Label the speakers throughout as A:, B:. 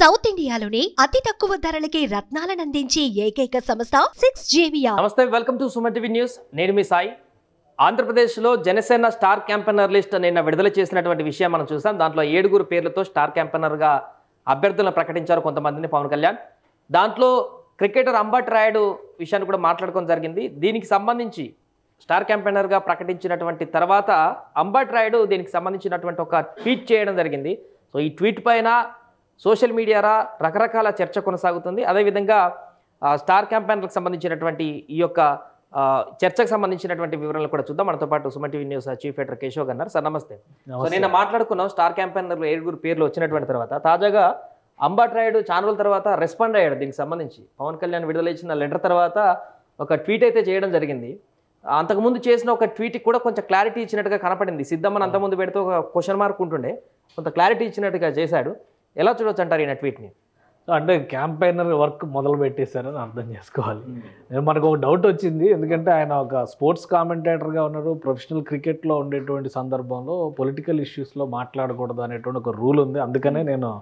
A: South ఇండియాలోనే అతి తక్కువ ధరలకి రత్నాలను అందించే ఏకైక సంస్థ 6JVR.
B: నమస్తే, welcome to Suman TV news. నేను మీ సాయి. ఆంధ్రప్రదేశ్లో జనసేన స్టార్ క్యాంపెయినర్ లిస్ట్ నిన్న విడుదల చేసినటువంటి విషయం మనం చూసాం. దాంట్లో 7 పేర్లతో స్టార్ క్యాంపెయినర్గా అభ్యర్థులను ప్రకటించారు కొంతమందిని పవన్ కళ్యాణ్. దాంట్లో క్రికెటర్ అంబట్ రాయుడు విషయాన్ని కూడా మాట్లాడుకోవడం జరిగింది. దీనికి సంబంధించి స్టార్ క్యాంపెయినర్గా ప్రకటించినటువంటి తర్వాత అంబట్ రాయుడు దీనికి సంబంధించినటువంటి ఒక ట్వీట్ చేయడం జరిగింది. సో ఈ ట్వీట్ పైన సోషల్ మీడియాలో రకరకాల చర్చ కొనసాగుతుంది. అదేవిధంగా స్టార్ క్యాంపెయినర్లకు సంబంధించినటువంటి ఈ యొక్క చర్చకు సంబంధించినటువంటి వివరాలు కూడా చూద్దాం. మనతో పాటు Suman TV news chief editor Keshav గారు. సార్ నమస్తే. సో నిన్న మాట్లాడుకున్నాం స్టార్ క్యాంపెయినర్లు 7 పేర్లు వచ్చినటువంటి తర్వాత తాజాగా అంబట్ రాయుడు చాలా రోజుల తర్వాత రెస్పాండ్ అయ్యాడు. దీనికి సంబంధించి పవన్ కళ్యాణ్ విడుదల ఇచ్చిన లెటర్ తర్వాత ఒక ట్వీట్ అయితే చేయడం జరిగింది. అంతకుముందు చేసిన ఒక ట్వీట్కి కూడా కొంచెం క్లారిటీ ఇచ్చినట్టుగా కనపడింది. సిద్ధమ్మని అంతకుముందు పెడితే ఒక క్వశ్చన్ మార్క్ ఉంటుండే, కొంత క్లారిటీ ఇచ్చినట్టుగా చేశాడు. ఎలా చూడవచ్చు అంటారు ఈయన ట్వీట్ని?
C: అంటే క్యాంపెయినర్ వర్క్ మొదలు పెట్టేశారని అర్థం చేసుకోవాలి. మనకు ఒక డౌట్ వచ్చింది, ఎందుకంటే ఆయన ఒక స్పోర్ట్స్ కామెంటేటర్గా ఉన్నారు. ప్రొఫెషనల్ క్రికెట్లో ఉండేటువంటి సందర్భంలో పొలిటికల్ ఇష్యూస్లో మాట్లాడకూడదు అనేటువంటి ఒక రూల్ ఉంది. అందుకనే నేను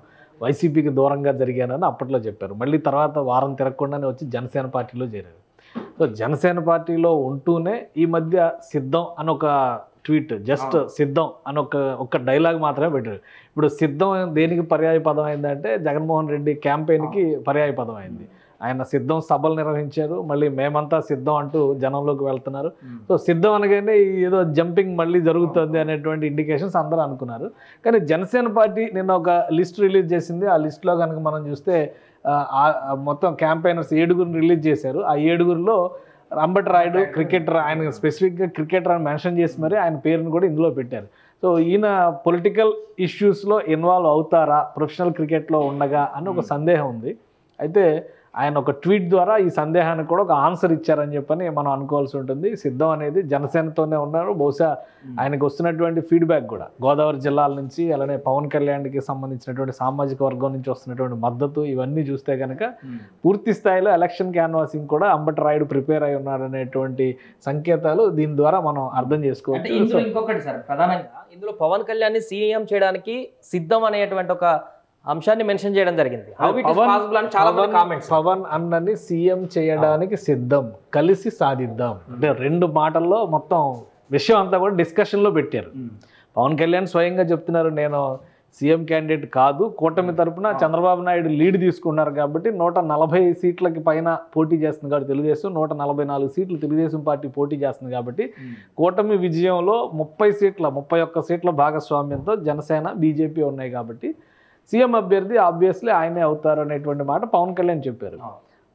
C: వైసీపీకి దూరంగా జరిగానని అప్పట్లో చెప్పారు. మళ్ళీ తర్వాత వారం తిరగకుండానే వచ్చి జనసేన పార్టీలో చేరారు. సో జనసేన పార్టీలో ఉంటూనే ఈ మధ్య సిద్ధం అని ఒక ట్వీట్, జస్ట్ సిద్ధం అని ఒక డైలాగ్ మాత్రమే పెట్టారు. ఇప్పుడు సిద్ధం దేనికి పర్యాయ పదం అయిందంటే జగన్మోహన్ రెడ్డి క్యాంపెయిన్కి పర్యాయ పదం అయింది. ఆయన సిద్ధం సభలు నిర్వహించారు, మళ్ళీ మేమంతా సిద్ధం అంటూ జనంలోకి వెళ్తున్నారు. సో సిద్ధం అనగానే ఏదో జంపింగ్ మళ్ళీ జరుగుతుంది అనేటువంటి ఇండికేషన్స్ అందరూ అనుకున్నారు. కానీ జనసేన పార్టీ నిన్న ఒక లిస్ట్ రిలీజ్ చేసింది. ఆ లిస్ట్లో కనుక మనం చూస్తే మొత్తం క్యాంపెయినర్స్ 7 రిలీజ్ చేశారు. ఆ 7లో అంబట్ రాయుడు క్రికెటర్, ఆయన స్పెసిఫిక్గా క్రికెటర్ అని మెన్షన్ చేసి మరి ఆయన పేరును కూడా ఇందులో పెట్టారు. సో ఈయన పొలిటికల్ ఇష్యూస్లో ఇన్వాల్వ్ అవుతారా ప్రొఫెషనల్ క్రికెట్లో ఉండగా అని ఒక సందేహం ఉంది. అయితే ఆయన ఒక ట్వీట్ ద్వారా ఈ సందేహానికి కూడా ఒక ఆన్సర్ ఇచ్చారని చెప్పని మనం అనుకోవాల్సి ఉంటుంది. సిద్ధం అనేది జనసేనతోనే ఉన్నారు. బహుశా ఆయనకు వస్తున్నటువంటి ఫీడ్బ్యాక్ కూడా గోదావరి జిల్లాల నుంచి, అలానే పవన్ కళ్యాణ్కి సంబంధించినటువంటి సామాజిక వర్గం నుంచి వస్తున్నటువంటి మద్దతు, ఇవన్నీ చూస్తే కనుక పూర్తి స్థాయిలో ఎలక్షన్ క్యాన్వాసింగ్ కూడా అంబట్ రాయుడు ప్రిపేర్ అయి ఉన్నారనేటువంటి సంకేతాలు దీని ద్వారా మనం అర్థం చేసుకోవచ్చు.
B: ఇంకొకటి సార్, ప్రధానంగా ఇందులో పవన్ కళ్యాణ్ సీఎం చేయడానికి సిద్ధం అనేటువంటి ఒక అంశాన్ని మెన్షన్ చేయడం జరిగింది.
C: పవన్ అన్నని సీఎం చేయడానికి సిద్ధం, కలిసి సాధిద్దాం అంటే 2 మాటల్లో మొత్తం విషయం అంతా కూడా డిస్కషన్లో పెట్టారు. పవన్ కళ్యాణ్ స్వయంగా చెప్తున్నారు, నేను సీఎం క్యాండిడేట్ కాదు, కూటమి తరపున చంద్రబాబు నాయుడు లీడ్ తీసుకున్నారు కాబట్టి 140 సీట్లకి పైన పోటీ చేస్తుంది కాబట్టి తెలుగుదేశం, 144 సీట్లు తెలుగుదేశం పార్టీ పోటీ చేస్తుంది కాబట్టి కూటమి విజయంలో 31 సీట్ల భాగస్వామ్యంతో జనసేన బీజేపీ ఉన్నాయి కాబట్టి సీఎం అభ్యర్థి ఆబ్వియస్లీ ఆయనే అవుతారు అనేటువంటి మాట పవన్ కళ్యాణ్ చెప్పారు.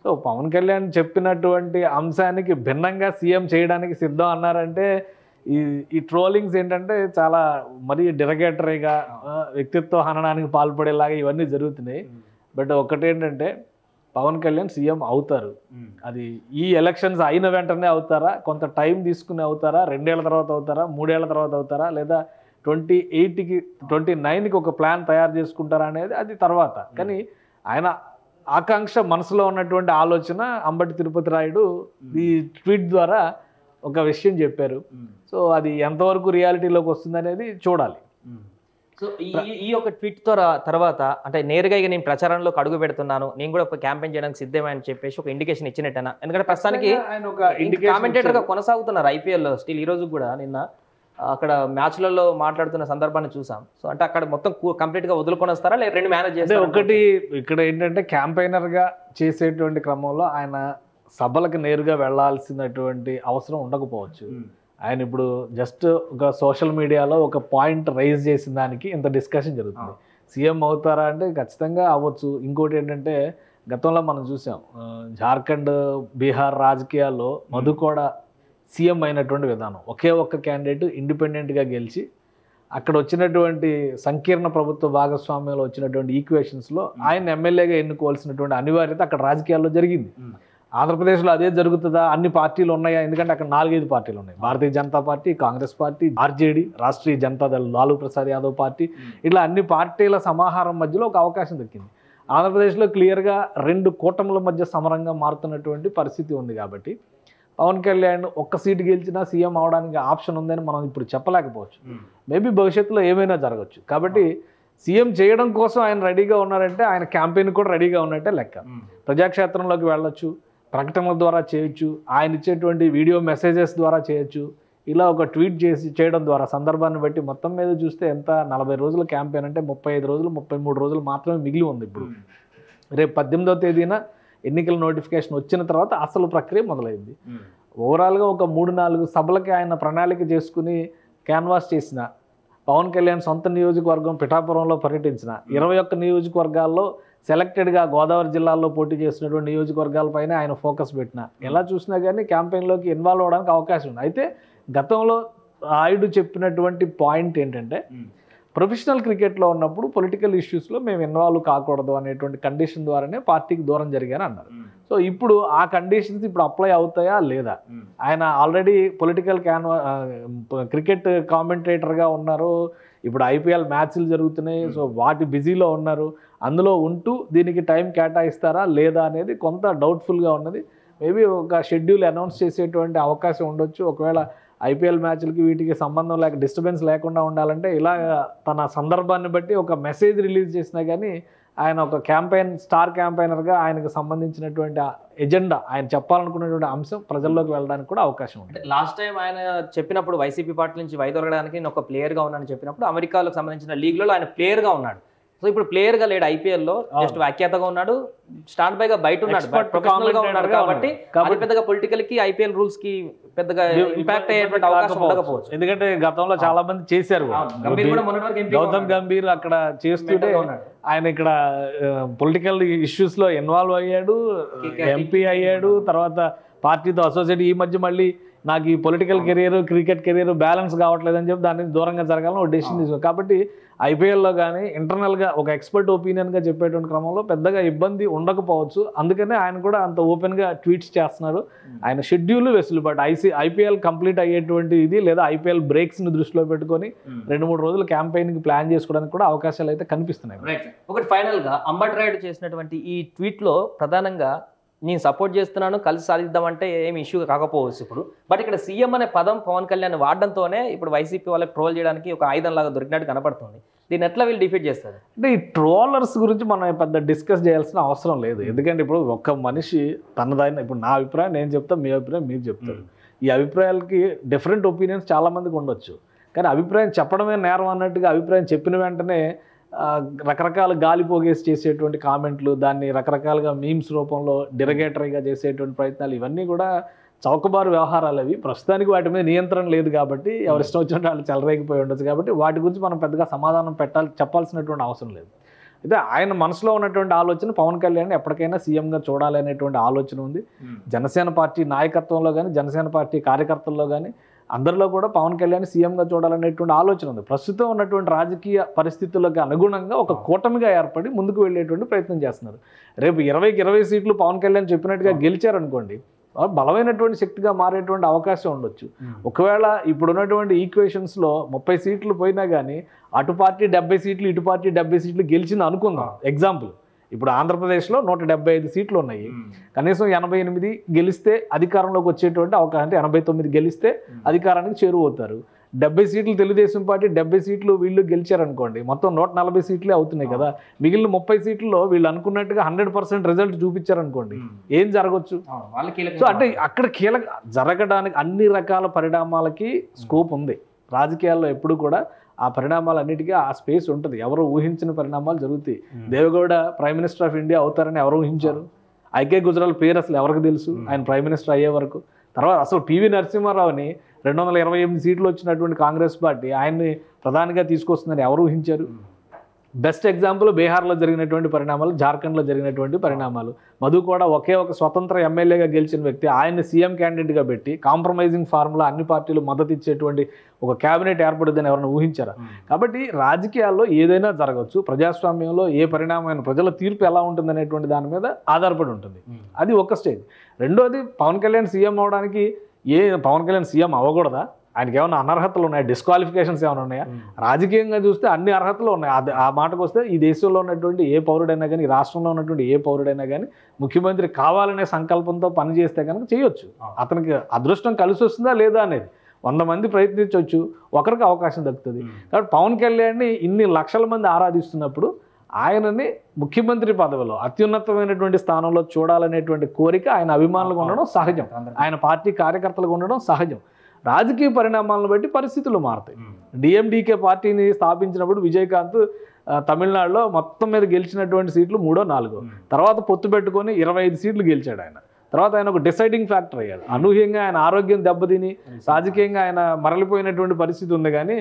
C: సో పవన్ కళ్యాణ్ చెప్పినటువంటి అంశానికి భిన్నంగా సీఎం చేయడానికి సిద్ధం అన్నారంటే ఈ ట్రోలింగ్స్ ఏంటంటే చాలా మరీ డిరగేటరీగా వ్యక్తిత్వ హననానికి పాల్పడేలాగా ఇవన్నీ జరుగుతున్నాయి. బట్ ఒకటేంటంటే పవన్ కళ్యాణ్ సీఎం అవుతారు. అది ఈ ఎలక్షన్స్ అయిన వెంటనే అవుతారా, కొంత టైం తీసుకుని అవుతారా, 2 ఏళ్ల తర్వాత అవుతారా, 3 ఏళ్ల తర్వాత అవుతారా, లేదా 28కి 29కి ఒక ప్లాన్ తయారు చేసుకుంటారా అనేది అది తర్వాత. కానీ ఆయన ఆకాంక్ష, మనసులో ఉన్నటువంటి ఆలోచన అంబటి తిరుపతి రాయుడు ఈ ట్వీట్ ద్వారా ఒక విషయం చెప్పారు. సో అది ఎంతవరకు రియాలిటీలోకి వస్తుంది అనేది చూడాలి.
B: సో ఈ యొక్క ట్వీట్ తర్వాత అంటే నేరుగా ఇక నేను ప్రచారంలోకి అడుగు పెడుతున్నాను, నేను కూడా ఒక క్యాంపెయిన్ చేయడానికి సిద్ధమే అని చెప్పేసి ఒక ఇండికేషన్ ఇచ్చినట్టేనా? ఎందుకంటే ప్రస్తుతానికి ఆయన ఒక కామెంటేటర్గా కొనసాగుతున్నారు ఐపీఎల్లో స్టిల్. ఈ రోజు కూడా నిన్న అక్కడ మ్యాచ్లలో మాట్లాడుతున్న సందర్భాన్ని చూసాం. సో అంటే అక్కడ మొత్తం కంప్లీట్గా వదులుకొని వస్తారా, లేదా 2 మేనేజ్ చేస్తారు?
C: ఒకటి ఇక్కడ ఏంటంటే క్యాంపెయినర్గా చేసేటువంటి క్రమంలో ఆయన సభలకు నేరుగా వెళ్లాల్సినటువంటి అవసరం ఉండకపోవచ్చు. ఆయన ఇప్పుడు జస్ట్ ఒక సోషల్ మీడియాలో ఒక పాయింట్ రైజ్ చేసిన దానికి ఇంత డిస్కషన్ జరుగుతుంది. సీఎం అవుతారా అంటే ఖచ్చితంగా అవ్వచ్చు. ఇంకోటి ఏంటంటే గతంలో మనం చూసాం జార్ఖండ్, బీహార్ రాజకీయాల్లో మధు కూడా సీఎం అయినటువంటి విధానం. ఒకే ఒక్క క్యాండిడేట్ ఇండిపెండెంట్గా గెలిచి అక్కడ వచ్చినటువంటి సంకీర్ణ ప్రభుత్వ భాగస్వామ్యంలో వచ్చినటువంటి ఈక్వేషన్స్లో ఆయన ఎమ్మెల్యేగా ఎన్నుకోవాల్సినటువంటి అనివార్యత అక్కడ రాజకీయాల్లో జరిగింది. ఆంధ్రప్రదేశ్లో అదే జరుగుతుందా? అన్ని పార్టీలు ఉన్నాయా? ఎందుకంటే అక్కడ 4-5 పార్టీలు ఉన్నాయి. Bharatiya Janata party, Congress party, RJD, Rashtriya Janata Dal, Lalu Prasad Yadav party, ఇట్లా అన్ని పార్టీల సమాహారం మధ్యలో ఒక అవకాశం దక్కింది. ఆంధ్రప్రదేశ్లో క్లియర్గా 2 కూటముల మధ్య సమరంగా మారుతున్నటువంటి పరిస్థితి ఉంది కాబట్టి పవన్ కళ్యాణ్ ఒక్క సీటు గెలిచినా సీఎం అవడానికి ఆప్షన్ ఉందని మనం ఇప్పుడు చెప్పలేకపోవచ్చు. మేబీ భవిష్యత్తులో ఏమైనా జరగచ్చు. కాబట్టి సీఎం చేయడం కోసం ఆయన రెడీగా ఉన్నారంటే ఆయన క్యాంపెయిన్ కూడా రెడీగా ఉన్నట్టే లెక్క. ప్రజాక్షేత్రంలోకి వెళ్ళొచ్చు, ప్రకటనల ద్వారా చేయొచ్చు, ఆయన ఇచ్చేటువంటి వీడియో మెసేజెస్ ద్వారా చేయొచ్చు, ఇలా ఒక ట్వీట్ చేయడం ద్వారా సందర్భాన్ని బట్టి మొత్తం మీద చూస్తే ఎంత 40 రోజుల క్యాంపెయిన్ అంటే 35 రోజులు 33 రోజులు మాత్రమే మిగిలి ఉంది. ఇప్పుడు రేపు 18వ తేదీన ఎన్నికల నోటిఫికేషన్ వచ్చిన తర్వాత అసలు ప్రక్రియ మొదలైంది. ఓవరాల్గా ఒక 3-4 సభలకి ఆయన ప్రణాళిక చేసుకుని క్యాన్వాస్ చేసిన పవన్ కళ్యాణ్ సొంత నియోజకవర్గం పిఠాపురంలో పర్యటించిన 21 నియోజకవర్గాల్లో సెలెక్టెడ్గా గోదావరి జిల్లాల్లో పోటీ చేసినటువంటి నియోజకవర్గాలపైన ఆయన ఫోకస్ పెట్టిన ఎలా చూసినా కానీ క్యాంపెయిన్లోకి ఇన్వాల్వ్ అవ్వడానికి అవకాశం ఉంది. అయితే గతంలో ఆయుడు చెప్పినటువంటి పాయింట్ ఏంటంటే ప్రొఫెషనల్ క్రికెట్లో ఉన్నప్పుడు పొలిటికల్ ఇష్యూస్లో మేము ఇన్వాల్వ్ కాకూడదు అనేటువంటి కండిషన్ ద్వారానే పార్టీకి దూరం జరిగాని అన్నారు. సో ఇప్పుడు ఆ కండిషన్స్ ఇప్పుడు అప్లై అవుతాయా లేదా? ఆయన ఆల్రెడీ పొలిటికల్ క్రికెట్ కామెంటేటర్గా ఉన్నారు, ఇప్పుడు ఐపీఎల్ మ్యాచ్లు జరుగుతున్నాయి, సో వాటి బిజీలో ఉన్నారు. అందులో ఉంటూ దీనికి టైం కేటాయిస్తారా లేదా అనేది కొంత డౌట్ఫుల్గా ఉన్నది. మేబీ ఒక షెడ్యూల్ అనౌన్స్ చేసేటువంటి అవకాశం ఉండొచ్చు. ఒకవేళ ఐపీఎల్ మ్యాచ్లకి వీటికి సంబంధం లేక డిస్టర్బెన్స్ లేకుండా ఉండాలంటే ఇలా తన సందర్భాన్ని బట్టి ఒక మెసేజ్ రిలీజ్ చేసినా కానీ ఆయన ఒక స్టార్ క్యాంపెయినర్గా ఆయనకు సంబంధించినటువంటి ఎజెండా, ఆయన చెప్పాలనుకున్నటువంటి అంశం ప్రజల్లోకి వెళ్ళడానికి కూడా అవకాశం ఉంది.
B: లాస్ట్ టైం ఆయన చెప్పినప్పుడు వైసీపీ పార్టీ నుంచి వైదొలగడానికి నేను ఒక ప్లేయర్గా ఉన్నానని చెప్పినప్పుడు అమెరికాలకు సంబంధించిన లీగ్లో ఆయన ప్లేయర్గా ఉన్నాడు. సో ఇప్పుడు ప్లేయర్గా లేడు, ఐపీఎల్లో జస్ట్ వ్యాఖ్యాతగా ఉన్నాడు, స్టాండ్ బైగా బయట ఉన్నాడు, ప్రొఫెషనల్గా ఉన్నాడు. కాబట్టి అది పెద్దగా పొలిటికల్ కి ఐపీఎల్ రూల్స్ కి పెద్దగా ఇంపాక్ట్ అయ్యేటువంటి అవకాశం ఉండకపోవచ్చు.
C: ఎందుకంటే గతంలో చాలా మంది చేశారు. గౌతమ్ గంభీర్ అక్కడ చేస్తుంటే ఆయన ఇక్కడ పొలిటికల్ ఇష్యూస్ లో ఇన్వాల్వ్ అయ్యాడు, ఎంపీ అయ్యాడు, తర్వాత పార్టీతో అసోసియేట్. ఈ మధ్య మళ్ళీ నాకు ఈ political career cricket career balance కావట్లేదని చెప్పి దాన్ని దూరంగా జరగాలని ఒక డెసిషన్ తీసుకున్నాను. కాబట్టి ఐపీఎల్లో కానీ ఇంటర్నల్గా ఒక ఎక్స్పర్ట్ ఒపీనియన్గా చెప్పేటువంటి క్రమంలో పెద్దగా ఇబ్బంది ఉండకపోవచ్చు. అందుకనే ఆయన కూడా అంత ఓపెన్గా ట్వీట్స్ చేస్తున్నారు. ఆయన షెడ్యూల్ వెసులుబాటు ఐపీఎల్ కంప్లీట్ అయ్యేటువంటి ఇది లేదా ఐపీఎల్ బ్రేక్స్ని దృష్టిలో పెట్టుకొని 2-3 రోజులు క్యాంపెయిన్కి ప్లాన్ చేసుకోవడానికి కూడా అవకాశాలు అయితే కనిపిస్తున్నాయి.
B: ఒకటి ఫైనల్గా అంబటి రాయుడు చేసినటువంటి ఈ ట్వీట్లో ప్రధానంగా నేను సపోర్ట్ చేస్తున్నాను, కలిసి సాధిద్దామంటే ఏమి ఇష్యూ కాకపోవచ్చు ఇప్పుడు. బట్ ఇక్కడ సీఎం అనే పదం పవన్ కళ్యాణ్ వాడడంతోనే ఇప్పుడు వైసీపీ వాళ్ళకి ట్రోల్ చేయడానికి ఒక ఆయుధం లాగా దొరికినట్టు కనపడుతుంది. దీన్ని ఎట్లా వీళ్ళు డిఫీట్ చేస్తారు?
C: అంటే ఈ ట్రోలర్స్ గురించి మనం పెద్ద డిస్కస్ చేయాల్సిన అవసరం లేదు. ఎందుకంటే ఇప్పుడు ఒక్క మనిషి తనదైన, ఇప్పుడు నా అభిప్రాయం నేను చెప్తాను, మీ అభిప్రాయం మీరు చెప్తారు. ఈ అభిప్రాయాలకి డిఫరెంట్ ఒపీనియన్స్ చాలామందికి ఉండొచ్చు. కానీ అభిప్రాయం చెప్పడమే నేరం అన్నట్టుగా అభిప్రాయం చెప్పిన వెంటనే రకరకాల గాలి పోగేసి చేసేటువంటి కామెంట్లు, దాన్ని రకరకాలుగా మీమ్స్ రూపంలో డిరగేటరీగా చేసేటువంటి ప్రయత్నాలు, ఇవన్నీ కూడా చౌకబారు వ్యవహారాలు. అవి ప్రస్తుతానికి వాటి మీద నియంత్రణ లేదు కాబట్టి ఎవరిష్టం వచ్చినట్టు వాళ్ళు చెలరేగిపోయి ఉండొచ్చు. కాబట్టి వాటి గురించి మనం పెద్దగా సమాధానం చెప్పాల్సినటువంటి అవసరం లేదు. అయితే ఆయన మనసులో ఉన్నటువంటి ఆలోచన పవన్ కళ్యాణ్ ఎప్పటికైనా సీఎంగా చూడాలి అనేటువంటి ఆలోచన ఉంది. జనసేన పార్టీ నాయకత్వంలో కానీ జనసేన పార్టీ కార్యకర్తల్లో కానీ అందరిలో కూడా పవన్ కళ్యాణ్ సీఎంగా చూడాలనేటువంటి ఆలోచన ఉంది. ప్రస్తుతం ఉన్నటువంటి రాజకీయ పరిస్థితులకు అనుగుణంగా ఒక కూటమిగా ఏర్పడి ముందుకు వెళ్ళేటువంటి ప్రయత్నం చేస్తున్నారు. రేపు 20కి 20 సీట్లు పవన్ కళ్యాణ్ చెప్పినట్టుగా గెలిచారనుకోండి, బలమైనటువంటి శక్తిగా మారేటువంటి అవకాశం ఉండొచ్చు. ఒకవేళ ఇప్పుడున్నటువంటి ఈక్వేషన్స్లో 30 సీట్లు పోయినా కానీ అటు పార్టీ 70 సీట్లు ఇటు పార్టీ 70 సీట్లు గెలిచింది అనుకుందాం. ఎగ్జాంపుల్, ఇప్పుడు ఆంధ్రప్రదేశ్లో 175 సీట్లు ఉన్నాయి. కనీసం 88 గెలిస్తే అధికారంలోకి వచ్చేటువంటి అవకాశం, అంటే 89 గెలిస్తే అధికారానికి చేరువవుతారు. 70 సీట్లు తెలుగుదేశం పార్టీ, 70 సీట్లు వీళ్ళు గెలిచారనుకోండి, మొత్తం 140 సీట్లే అవుతున్నాయి కదా. మిగిలిన 30 సీట్లలో వీళ్ళు అనుకున్నట్టుగా 100% రిజల్ట్ చూపించారనుకోండి, ఏం జరగచ్చు? సో అంటే అక్కడ జరగడానికి అన్ని రకాల పరిణామాలకి స్కోప్ ఉంది. రాజకీయాల్లో ఎప్పుడు కూడా ఆ పరిణామాలన్నిటికీ ఆ స్పేస్ ఉంటుంది. ఎవరు ఊహించిన పరిణామాలు జరుగుతాయి. Deve Gowda prime minister of India అవుతారని ఎవరు ఊహించారు? ఐకే గుజరాల్ పేరు అసలు ఎవరికి తెలుసు ఆయన ప్రైమ్ మినిస్టర్ అయ్యే వరకు? తర్వాత అసలు పివి నరసింహారావుని 228 సీట్లు వచ్చినటువంటి కాంగ్రెస్ పార్టీ ఆయన్ని ప్రధానిగా తీసుకొస్తుందని ఎవరు ఊహించారు? బెస్ట్ ఎగ్జాంపుల్ బీహార్లో జరిగినటువంటి పరిణామాలు, జార్ఖండ్లో జరిగినటువంటి పరిణామాలు. మధు కూడా ఒకే ఒక స్వతంత్ర ఎమ్మెల్యేగా గెలిచిన వ్యక్తి, ఆయన్ని సీఎం క్యాండిడేట్గా పెట్టి కాంప్రమైజింగ్ ఫార్ములా అన్ని పార్టీలు మద్దతు ఇచ్చేటువంటి ఒక క్యాబినెట్ ఏర్పడుతుందని ఎవరైనా ఊహించారా? కాబట్టి రాజకీయాల్లో ఏదైనా జరగవచ్చు. ప్రజాస్వామ్యంలో ఏ పరిణామమైన ప్రజల తీర్పు ఎలా ఉంటుందనేటువంటి దాని మీద ఆధారపడి ఉంటుంది. అది ఒక స్టేజ్. రెండోది, పవన్ కళ్యాణ్ సీఎం అవడానికి పవన్ కళ్యాణ్ సీఎం అవ్వకూడదా? ఆయనకి ఏమైనా అనర్హతలు ఉన్నాయా? డిస్క్వాలిఫికేషన్స్ ఏమైనా ఉన్నాయా? రాజకీయంగా చూస్తే అన్ని అర్హతలు ఉన్నాయి. ఆ మాటకు వస్తే ఈ దేశంలో ఉన్నటువంటి ఏ పౌరుడైనా కానీ, ఈ రాష్ట్రంలో ఉన్నటువంటి ఏ పౌరుడైనా కానీ ముఖ్యమంత్రి కావాలనే సంకల్పంతో పనిచేస్తే కనుక చేయొచ్చు. అతనికి అదృష్టం కలిసి వస్తుందా లేదా అనేది 100 మంది ప్రయత్నించవచ్చు, ఒకరికి అవకాశం దక్కుతుంది. కాబట్టి పవన్ కళ్యాణ్ని ఇన్ని లక్షల మంది ఆరాధిస్తున్నప్పుడు ఆయనని ముఖ్యమంత్రి పదవిలో అత్యున్నతమైనటువంటి స్థానంలో చూడాలనేటువంటి కోరిక ఆయన అభిమానులుగా ఉండడం సహజం, ఆయన పార్టీ కార్యకర్తలుగా ఉండడం సహజం. రాజకీయ పరిణామాలను బట్టి పరిస్థితులు మారుతాయి. డిఎండికే పార్టీని స్థాపించినప్పుడు విజయకాంత్ తమిళనాడులో మొత్తం మీద గెలిచినటువంటి సీట్లు 3, 4, తర్వాత పొత్తు పెట్టుకొని 25 సీట్లు గెలిచాడు ఆయన. తర్వాత ఆయన ఒక డిసైడింగ్ ఫ్యాక్టర్ అయ్యాడు. అనూహ్యంగా ఆయన ఆరోగ్యం దెబ్బతిని రాజకీయంగా ఆయన మరలిపోయినటువంటి పరిస్థితి ఉంది. కానీ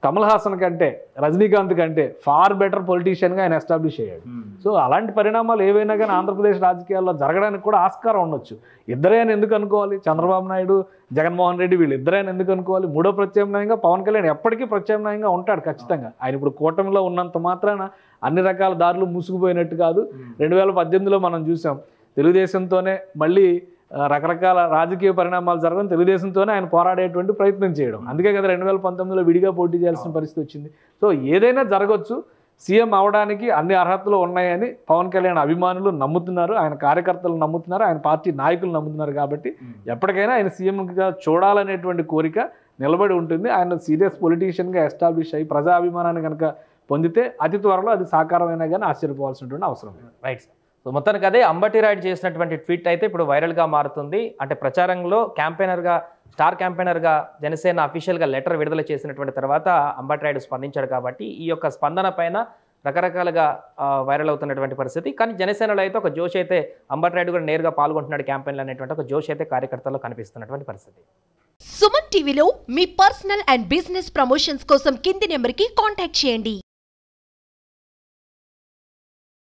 C: కమల్ హాసన్ కంటే, రజనీకాంత్ కంటే ఫార్ బెటర్ పొలిటీషియన్గా ఆయన ఎస్టాబ్లిష్ అయ్యాడు. సో అలాంటి పరిణామాలు ఏవైనా కానీ ఆంధ్రప్రదేశ్ రాజకీయాల్లో జరగడానికి కూడా ఆస్కారం ఉండొచ్చు. ఇద్దరైనా ఎందుకు అనుకోవాలి? చంద్రబాబు నాయుడు, జగన్మోహన్ రెడ్డి వీళ్ళు ఇద్దరైనా ఎందుకు అనుకోవాలి? మూడో ప్రత్యామ్నాయంగా పవన్ కళ్యాణ్ ఎప్పటికీ ప్రత్యామ్నాయంగా ఉంటాడు ఖచ్చితంగా. ఆయన ఇప్పుడు కూటమిలో ఉన్నంత మాత్రాన అన్ని రకాల దారులు మూసుకుపోయినట్టు కాదు. 2018లో మనం చూసాం, తెలుగుదేశంతోనే మళ్ళీ రకరకాల రాజకీయ పరిణామాలు జరగడం, తెలుగుదేశంతోనే ఆయన పోరాడేటువంటి ప్రయత్నం చేయడం. అందుకే కదా 2019లో విడిగా పోటీ చేయాల్సిన పరిస్థితి వచ్చింది. సో ఏదైనా జరగవచ్చు. సీఎం అవడానికి అన్ని అర్హతలు ఉన్నాయని పవన్ కళ్యాణ్ అభిమానులు నమ్ముతున్నారు, ఆయన కార్యకర్తలు నమ్ముతున్నారు, ఆయన పార్టీ నాయకులు నమ్ముతున్నారు. కాబట్టి ఎప్పటికైనా ఆయన సీఎంగా చూడాలనేటువంటి కోరిక నిలబడి ఉంటుంది. ఆయన సీరియస్ పొలిటీషియన్గా ఎస్టాబ్లిష్ అయ్యి ప్రజాభిమానాన్ని కనుక పొందితే అతి త్వరలో అది సాకారమైనా కానీ ఆశ్చర్యపోవాల్సినటువంటి అవసరం లేదు.
B: రైట్. సో మొత్తానికి అదే అంబటి రాయుడు చేసినటువంటి ట్వీట్ అయితే ఇప్పుడు వైరల్గా మారుతుంది. అంటే ప్రచారంలో క్యాంపెయినర్గా, స్టార్ క్యాంపెయినర్గా జనసేన అఫీషియల్గా లెటర్ విడుదల చేసినటువంటి తర్వాత అంబటి రాయుడు స్పందించాడు. కాబట్టి ఈ యొక్క స్పందన పైన రకరకాలుగా వైరల్ అవుతున్నటువంటి పరిస్థితి. కానీ జనసేనలో అయితే ఒక జోష్ అయితే, అంబటి రాయుడు కూడా నేరుగా పాల్గొంటున్నాడు క్యాంపెయిన్లో అనేటువంటి ఒక జోష్ అయితే కార్యకర్తల్లో కనిపిస్తున్నటువంటి పరిస్థితి.
A: సుమన్ టీవీలో మీ పర్సనల్ అండ్ బిజినెస్ ప్రమోషన్స్ కోసం కింది నెంబర్కి కాంటాక్ట్ చేయండి.